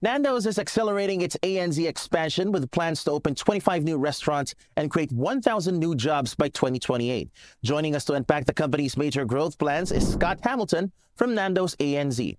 Nando's is accelerating its ANZ expansion with plans to open 25 new restaurants and create 1,000 new jobs by 2028. Joining us to unpack the company's major growth plans is Scott Hamilton from Nando's ANZ.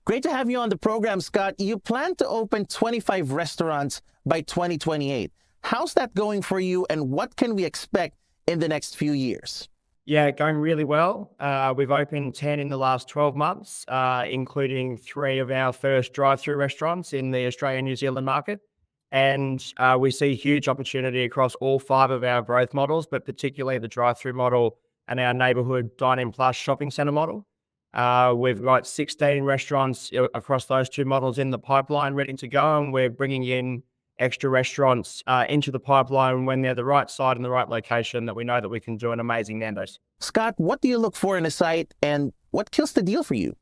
Great to have you on the program, Scott. You plan to open 25 restaurants by 2028. How's that going for you, and what can we expect in the next few years? Yeah, going really well. We've opened 10 in the last 12 months, including 3 of our first drive-through restaurants in the Australia-New Zealand market. And we see huge opportunity across all 5 of our growth models, but particularly the drive-through model and our neighbourhood dine-in plus shopping centre model. We've got 16 restaurants across those 2 models in the pipeline ready to go, and we're bringing in extra restaurants into the pipeline when they're the right site and the right location that we know that we can do an amazing Nando's. Scott, what do you look for in a site, and what kills the deal for you?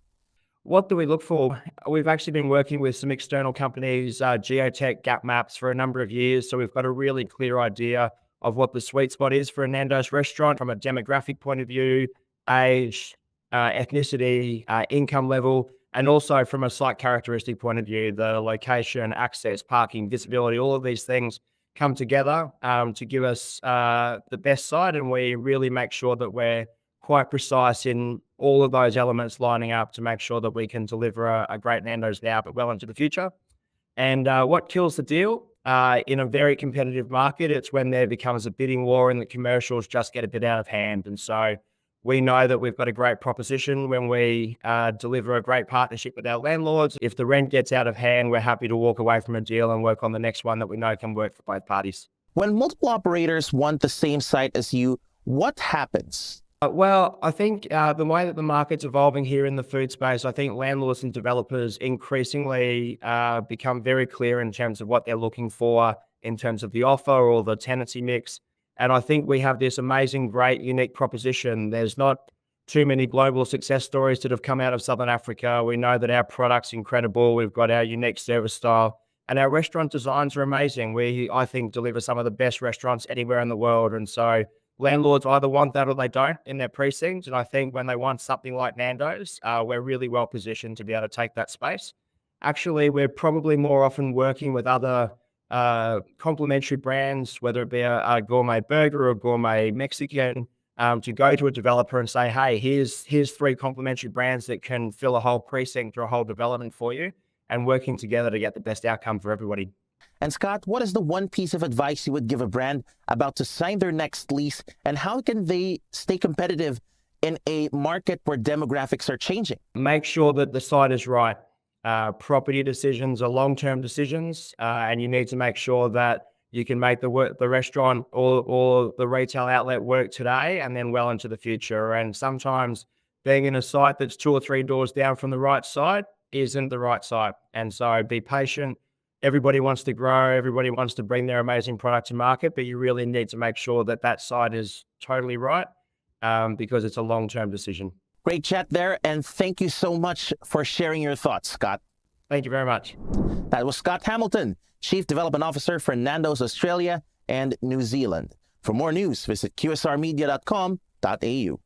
What do we look for? We've actually been working with some external companies, geotech, gap maps for a number of years. So we've got a really clear idea of what the sweet spot is for a Nando's restaurant from a demographic point of view, age, ethnicity, income level, and also from a site characteristic point of view, the location, access, parking, visibility, all of these things come together to give us the best site. And we really make sure that we're quite precise in all of those elements lining up to make sure that we can deliver a great Nando's now, but well into the future. And what kills the deal? In a very competitive market, it's when there becomes a bidding war and the commercials just get a bit out of hand. And so we know that we've got a great proposition when we deliver a great partnership with our landlords. If the rent gets out of hand, we're happy to walk away from a deal and work on the next one that we know can work for both parties. When multiple operators want the same site as you, what happens? Well, I think the way that the market's evolving here in the food space, I think landlords and developers increasingly become very clear in terms of what they're looking for in terms of the offer or the tenancy mix. And I think we have this amazing, great, unique proposition. There's not too many global success stories that have come out of Southern Africa. We know that our product's incredible. We've got our unique service style, and our restaurant designs are amazing. We, I think, deliver some of the best restaurants anywhere in the world. And so landlords either want that or they don't in their precincts. And I think when they want something like Nando's, we're really well positioned to be able to take that space. Actually, we're probably more often working with other complementary brands, whether it be a gourmet burger or a gourmet Mexican, to go to a developer and say, hey, here's 3 complementary brands that can fill a whole precinct or a whole development for you, and working together to get the best outcome for everybody. And Scott, what is the one piece of advice you would give a brand about to sign their next lease, and how can they stay competitive in a market where demographics are changing? Make sure that the site is right. Property decisions are long-term decisions, and you need to make sure that you can make the restaurant or the retail outlet work today and then well into the future. And sometimes being in a site that's 2 or 3 doors down from the right site isn't the right site. And so be patient. Everybody wants to grow. Everybody wants to bring their amazing product to market, but you really need to make sure that that site is totally right because it's a long-term decision. Great chat there, and thank you so much for sharing your thoughts, Scott. Thank you very much. That was Scott Hamilton, Chief Development Officer for Nando's Australia and New Zealand. For more news, visit qsrmedia.com.au.